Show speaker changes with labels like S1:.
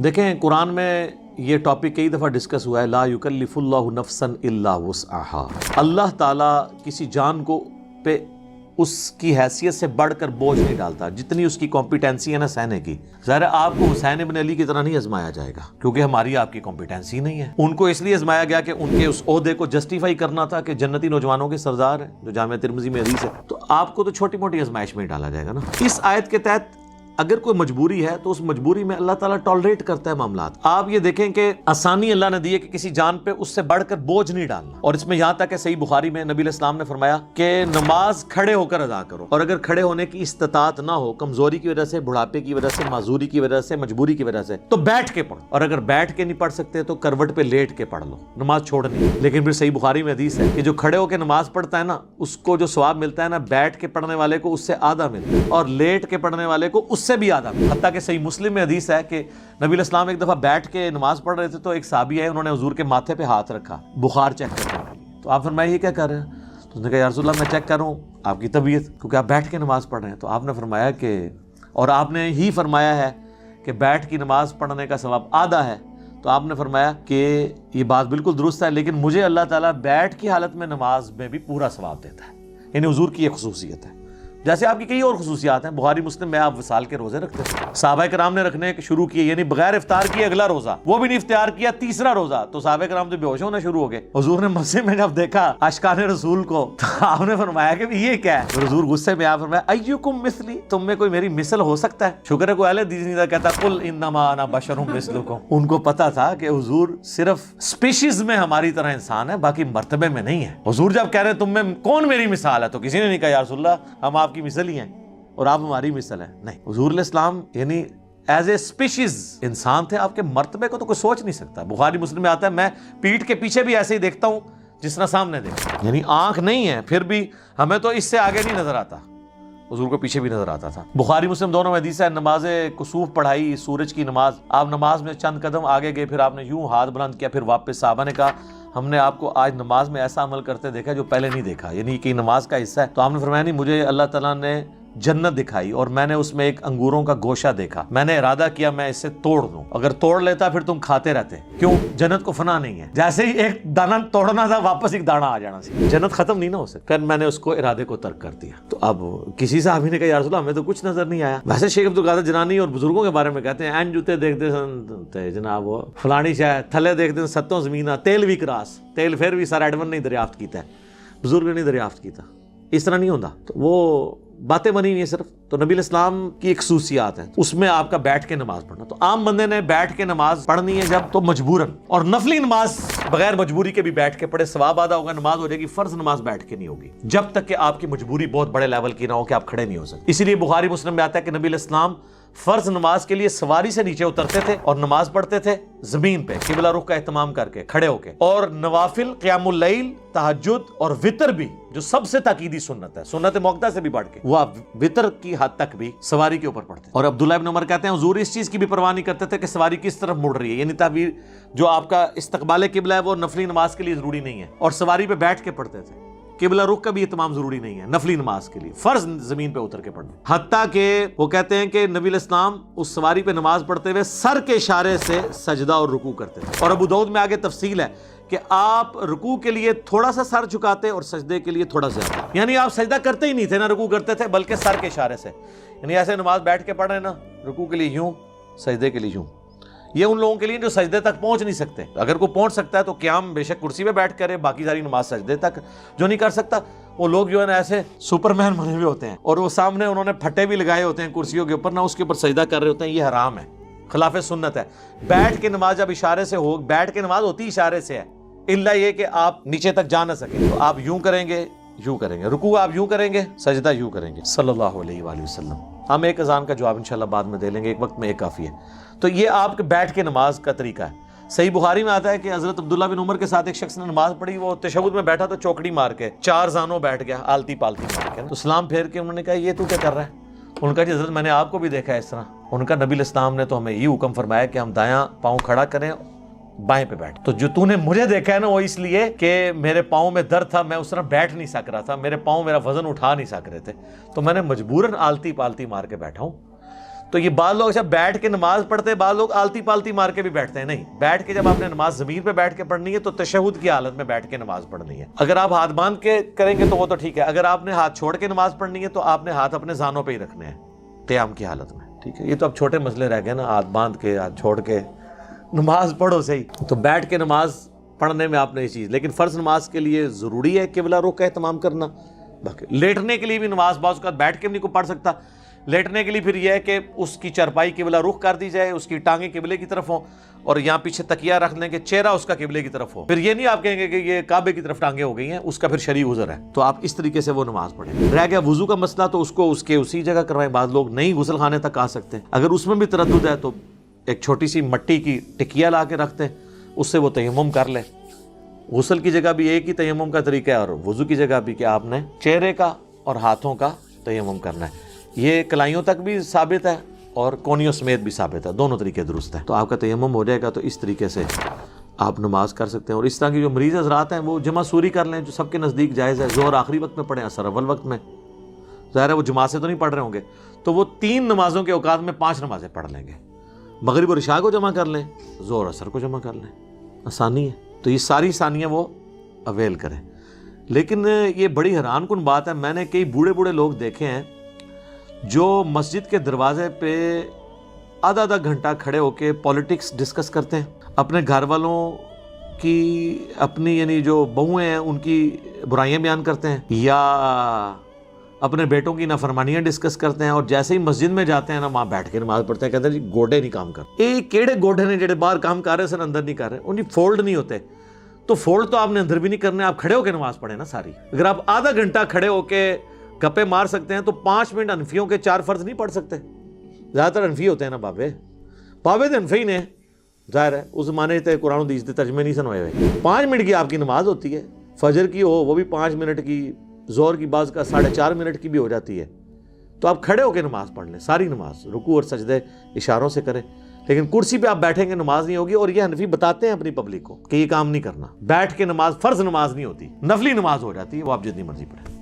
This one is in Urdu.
S1: دیکھیں قرآن میں یہ ٹاپک کئی دفعہ ڈسکس ہوا ہے، لا یکلف اللہ نفسا الا وسعها۔ اللہ تعالیٰ کسی جان کو پہ اس کی حیثیت سے بڑھ کر بوجھ نہیں ڈالتا، جتنی اس کی کمپیٹنسی ہے نا سہنے کی۔ ظاہر ہے آپ کو حسین ابن علی کی طرح نہیں آزمایا جائے گا، کیونکہ ہماری آپ کی کمپیٹنسی نہیں ہے۔ ان کو اس لیے آزمایا گیا کہ ان کے اس عہدے کو جسٹیفائی کرنا تھا کہ جنتی نوجوانوں کے سردار ہیں، جو جامعہ ترمذی میں حدیث ہے۔ تو آپ کو تو چھوٹی موٹی آزمائش میں ہی ڈالا جائے گا نا۔ اس آیت کے تحت اگر کوئی مجبوری ہے تو اس مجبوری میں اللہ تعالیٰ ٹالریٹ کرتا ہے معاملات۔ آپ یہ دیکھیں کہ آسانی اللہ نے دی ہے کہ کسی جان پہ اس سے بڑھ کر بوجھ نہیں ڈالنا، اور اس میں یہاں تک کہ صحیح بخاری میں نبی علیہ السلام نے فرمایا کہ نماز کھڑے ہو کر ادا کرو، اور اگر کھڑے ہونے کی استطاعت نہ ہو، کمزوری کی وجہ سے، بڑھاپے کی وجہ سے، معذوری کی وجہ سے، مجبوری کی وجہ سے، تو بیٹھ کے پڑھو، اور اگر بیٹھ کے نہیں پڑھ سکتے تو کروٹ پہ لیٹ کے پڑھ لو، نماز چھوڑنی۔ لیکن پھر صحیح بخاری میں حدیث ہے کہ جو کھڑے ہو کے نماز پڑھتا ہے نا، اس کو جو ثواب ملتا ہے نا، بیٹھ کے پڑھنے والے کو اس سے آدھا ملتا ہے، اور لیٹ کے پڑھنے والے کو اس سے بھی آدھا ملتا ہے۔ کہ صحیح مسلم میں حدیث ہے کہ نبی علیہ السلام ایک دفعہ بیٹھ کے نماز پڑھ رہے تھے تو ایک صحابی ہے، انہوں نے حضور کے ماتھے پہ ہاتھ رکھا بخار چیک کرنے کے لیے۔ تو آپ فرمایا یہ کیا کر رہے ہیں؟ تو اس نے کہا یا رسول اللہ میں چیک کر رہا ہوں آپ کی طبیعت، کیونکہ آپ بیٹھ کے نماز پڑھ رہے ہیں۔ تو آپ نے فرمایا کہ، اور آپ نے ہی فرمایا ہے کہ بیٹھ کی نماز پڑھنے کا ثواب آدھا ہے، تو آپ نے فرمایا کہ یہ بات بالکل درست ہے، لیکن مجھے اللہ تعالیٰ بیٹھ کی حالت میں نماز میں بھی پورا ثواب دیتا ہے۔ یعنی حضور کی یہ خصوصیت ہے، جیسے آپ کی کئی اور خصوصیات ہیں۔ بخاری مسلم میں آپ وصال کے روزے رکھتے ہیں، صحابہ کرام نے رکھنے شروع کیے، یعنی بغیر افطار کیے اگلا روزہ، وہ بھی نہیں افطار کیا تیسرا روزہ، تو صحابہ کرام تو بے ہوش ہونا شروع ہو گئے۔ حضور نے مسجد میں جب دیکھا اشکان رسول کو تو آپ نے فرمایا کہ یہ کیا ہے؟ تو حضور غصے میں آپ فرمایا ایکم مثلی، تم میں کوئی میری مثل ہو سکتا ہے؟ شکر ہے کوئی اہل حدیث نہیں تھا کہتا قل انما انا بشر مثلکم۔ ان کو پتا تھا کہ حضور صرف اسپیشیز میں ہماری طرح انسان ہے، باقی مرتبے میں نہیں ہے۔ حضور جب کہہ رہے تم میں کون میری مثال ہے، تو کسی نے نہیں کہا یا رسول اللہ ہم آپ کی مثل ہی ہیں اور آپ ہماری مثل ہیں، نہیں۔ حضور علیہ السلام یعنی ایز اے اسپیشیز انسان تھے، آپ کے مرتبے کو تو کوئی سوچ نہیں سکتا۔ بخاری مسلم میں آتا ہے میں پیٹھ کے پیچھے بھی ایسے ہی دیکھتا ہوں جس طرح سامنے دیکھتا ہوں، یعنی آنکھ نہیں ہے پھر بھی ہمیں تو اس سے آگے نہیں نظر آتا، حضور کو پیچھے بھی نظر آتا تھا۔ بخاری مسلم دونوں میں حدیث ہے، نماز کسوف پڑھائی، سورج کی نماز، آپ نماز میں چند قدم آگے گئے، پھر آپ نے یوں ہاتھ بلند کیا، پھر واپس۔ صحابہ نے کہا ہم نے آپ کو آج نماز میں ایسا عمل کرتے دیکھا جو پہلے نہیں دیکھا، یعنی کہ نماز کا حصہ ہے۔ تو آپ نے فرمایا نہیں، مجھے اللہ تعالیٰ نے جنت دکھائی اور میں نے اس میں ایک انگوروں کا گوشہ دیکھا، میں نے ارادہ کیا میں اسے توڑ دوں، اگر توڑ لیتا پھر تم کھاتے رہتے، کیوں؟ جنت کو فنا نہیں ہے، جیسے ہی ایک دانہ توڑنا تھا واپس ایک دانہ آ جانا سی، جنت ختم نہیں نہ ہو سکتا۔ پھر میں نے اس کو ارادے کو ترک کر دیا۔ تو اب کسی صحابی نے کہا یا رسول اللہ ہمیں تو کچھ نظر نہیں آیا۔ ویسے شیخ عبدالقادر جنانی اور بزرگوں کے بارے میں کہتے ہیں این جوتے دیکھتے سن جناب وہ فلانی شاہ تھلے دیکھتے ستوں زمینہ تیل بھی کراس، تیل پھر بھی سر ایڈمن نہیں دریافت کیتا ہے، بزرگ نے نہیں دریافت کیتا، اس طرح نہیں ہوتا۔ تو وہ باتیں بنی نہیں صرف، تو نبی علیہ السلام کی ایک خصوصیات ہے، اس میں آپ کا بیٹھ کے نماز پڑھنا۔ تو عام بندے نے بیٹھ کے نماز پڑھنی ہے جب تو مجبوراً، اور نفلی نماز بغیر مجبوری کے بھی بیٹھ کے پڑھے ثواب آدھا ہوگا، نماز ہو جائے گی۔ فرض نماز بیٹھ کے نہیں ہوگی جب تک کہ آپ کی مجبوری بہت بڑے لیول کی نہ ہو کہ آپ کھڑے نہیں ہو سکتے۔ اسی لیے بخاری مسلم میں آتا ہے کہ نبی علیہ السلام فرض نماز کے لیے سواری سے نیچے اترتے تھے اور نماز پڑھتے تھے زمین پہ قبلہ رخ کا اہتمام کر کے کھڑے ہو کے، اور نوافل قیام اللیل، تہجد اور وطر بھی جو سب سے تاکیدی سنت ہے، سنت موقدہ سے بھی بڑھ کے، وہ آپ وطر کی حد تک بھی سواری کے اوپر پڑھتے ہیں۔ اور عبداللہ ابن عمر کہتے ہیں حضور اس چیز کی بھی پرواہ نہیں کرتے تھے کہ سواری کس طرف مڑ رہی ہے، یعنی تعبیر جو آپ کا استقبال قبلہ ہے وہ نفلی نماز کے لیے ضروری نہیں ہے، اور سواری پہ بیٹھ کے پڑھتے تھے۔ قبلہ رخ کا بھی اہتمام ضروری نہیں ہے نفلی نماز کے لیے، فرض زمین پہ اتر کے پڑھنا۔ حتیٰ کہ وہ کہتے ہیں کہ نبی علیہ السلام اس سواری پہ نماز پڑھتے ہوئے سر کے اشارے سے سجدہ اور رکوع کرتے تھے، اور ابو داؤد میں آگے تفصیل ہے کہ آپ رکوع کے لیے تھوڑا سا سر جھکاتے اور سجدے کے لیے تھوڑا زیادہ، یعنی آپ سجدہ کرتے ہی نہیں تھے نہ رکوع کرتے تھے، بلکہ سر کے اشارے سے، یعنی ایسے نماز بیٹھ کے پڑھ رہے ہیں نا، رکوع کے لیے یوں، سجدے کے لیے یوں۔ یہ ان لوگوں کے لیے جو سجدے تک پہنچ نہیں سکتے، اگر کوئی پہنچ سکتا ہے تو قیام بے شک کرسی پہ بیٹھ کرے، باقی ساری نماز سجدے تک۔ جو نہیں کر سکتا وہ لوگ جو ہے نا ایسے سپر مین بنے ہوئے ہوتے ہیں، اور وہ سامنے انہوں نے پھٹے بھی لگائے ہوتے ہیں کرسیوں کے اوپر، نہ اس کے اوپر سجدہ کر رہے ہوتے ہیں، یہ حرام ہے، خلاف سنت ہے۔ بیٹھ کے نماز جب اشارے سے ہو، بیٹھ کے نماز ہوتی اشارے سے ہے، الا یہ کہ آپ نیچے تک جا نہ سکیں، تو آپ یوں کریں گے، یوں کریں گے، رکوع آپ یوں کریں گے، سجدہ یوں کریں گے، صلی اللہ علیہ وآلہ وسلم۔ ہم ایک اذان کا جواب انشاءاللہ بعد میں دے لیں گے، ایک وقت میں ایک کافی ہے۔ تو یہ آپ کے بیٹھ کے نماز کا طریقہ ہے۔ صحیح بخاری میں آتا ہے کہ حضرت عبداللہ بن عمر کے ساتھ ایک شخص نے نماز پڑھی، وہ تشہد میں بیٹھا تو چوکڑی مار کے چار زانوں بیٹھ گیا، آلتی پالتی مار کے، تو سلام پھیر کے انہوں نے کہا یہ تو کیا کر رہا ہے؟ ان کا جی حضرت میں نے آپ کو بھی دیکھا ہے اس طرح۔ ان کا نبی علیہ السلام نے تو ہمیں یہ حکم فرمایا کہ ہم دایاں پاؤں کھڑا کریں، بائیں پہ بیٹھ، تو جو تو نے مجھے دیکھا ہے نا وہ اس لیے کہ میرے پاؤں میں درد تھا، میں اس طرح بیٹھ نہیں سک رہا تھا، میرے پاؤں میرا وزن اٹھا نہیں سک رہے تھے، تو میں نے مجبوراً آلتی پالتی مار کے بیٹھا ہوں۔ تو یہ بعض لوگ اچھا بیٹھ کے نماز پڑھتے ہیں، بعض لوگ آلتی پالتی مار کے بھی بیٹھتے ہیں. نہیں، بیٹھ کے جب آپ نے نماز زمین پہ بیٹھ کے پڑھنی ہے تو تشہد کی حالت میں بیٹھ کے نماز پڑھنی ہے. اگر آپ ہاتھ باندھ کے کریں گے تو وہ تو ٹھیک ہے، اگر آپ نے ہاتھ چھوڑ کے نماز پڑھنی ہے تو آپ نے ہاتھ اپنے زانوں پہ ہی رکھنے ہیں قیام کی حالت میں. ٹھیک ہے، یہ تو اب چھوٹے مسئلے رہ گئے نا، ہاتھ باندھ کے ہاتھ چھوڑ کے نماز پڑھو صحیح. تو بیٹھ کے نماز پڑھنے میں آپ نے یہ چیز، لیکن فرض نماز کے لیے ضروری ہے قبلہ رخ کا اہتمام کرنا. باقی لیٹنے کے لیے بھی نماز بعض اوقات بیٹھ کے بھی نہیں کوئی پڑھ سکتا. لیٹنے کے لیے پھر یہ ہے کہ اس کی چرپائی قبلہ رخ کر دی جائے، اس کی ٹانگیں قبلے کی طرف ہوں اور یہاں پیچھے تکیہ رکھ لیں کہ چہرہ اس کا قبلے کی طرف ہو. پھر یہ نہیں آپ کہیں گے کہ یہ کعبے کی طرف ٹانگیں ہو گئی ہیں، اس کا پھر شرعی عذر ہے. تو آپ اس طریقے سے وہ نماز پڑھیں. رہ گیا وضو کا مسئلہ، تو اس کو اسی جگہ کروائیں. بعض لوگ نہیں غسل خانے تک آ سکتے ہیں، اگر اس میں بھی تردد ہے تو ایک چھوٹی سی مٹی کی ٹکیا لا کے رکھتے ہیں، اس سے وہ تیمم کر لیں. غسل کی جگہ بھی ایک ہی تیمم کا طریقہ ہے اور وضو کی جگہ بھی کہ آپ نے چہرے کا اور ہاتھوں کا تیمم کرنا ہے. یہ کلائیوں تک بھی ثابت ہے اور کونیوں سمیت بھی ثابت ہے، دونوں طریقے درست ہیں. تو آپ کا تیمم ہو جائے گا، تو اس طریقے سے آپ نماز کر سکتے ہیں. اور اس طرح کی جو مریض حضرات ہیں وہ جمع سوری کر لیں، جو سب کے نزدیک جائز ہے. ظہر آخری وقت میں پڑھیں، عصر اول وقت میں. ظاہر ہے وہ جماعت سے تو نہیں پڑھ رہے ہوں گے، تو وہ 3 نمازوں کے اوقات میں 5 نمازیں پڑھ لیں گے. مغرب اور عشاء کو جمع کر لیں، ظہر عصر کو جمع کر لیں. آسانی ہے. تو یہ ساری ثانیہ وہ اویل کریں. لیکن یہ بڑی حیران کن بات ہے، میں نے کئی بوڑھے لوگ دیکھے ہیں جو مسجد کے دروازے پہ آدھا گھنٹہ کھڑے ہو کے پولیٹکس ڈسکس کرتے ہیں، اپنے گھر والوں کی، اپنی یعنی جو بہویں ہیں ان کی برائیاں بیان کرتے ہیں، یا اپنے بیٹوں کی نافرمانیاں ڈسکس کرتے ہیں. اور جیسے ہی مسجد میں جاتے ہیں نا، وہاں بیٹھ کے نماز پڑھتے ہیں. کہتے ہیں جی گوڈے نہیں کام کر. یہ کیڑے گوڈے نے جڑے باہر کام کر رہے سن اندر نہیں کر رہے، ان کی فولڈ نہیں ہوتے. تو فولڈ تو آپ نے اندر بھی نہیں کرنے، آپ کھڑے ہو کے نماز پڑھیں نا ساری. اگر آپ آدھا گھنٹہ کھڑے ہو کے گپے مار سکتے ہیں تو 5 منٹ انفیوں کے 4 فرض نہیں پڑھ سکتے. زیادہ تر انفی ہوتے ہیں نا بابے تو انفی نے، ظاہر ہے اس زمانے سے قرآن حدیث کے ترجمے نہیں سنوائے ہوئے. 5 منٹ کی آپ کی نماز ہوتی ہے، فجر کی ہو وہ بھی 5 منٹ کی، ظہر کی بعض کا 4.5 منٹ کی بھی ہو جاتی ہے. تو آپ کھڑے ہو کے نماز پڑھ لیں ساری نماز، رکوع اور سجدے اشاروں سے کریں. لیکن کرسی پہ آپ بیٹھیں گے نماز نہیں ہوگی. اور یہ حنفی بتاتے ہیں اپنی پبلک کو کہ یہ کام نہیں کرنا. بیٹھ کے نماز فرض نماز نہیں ہوتی، نفلی نماز ہو جاتی ہے، وہ آپ جتنی مرضی پڑھیں.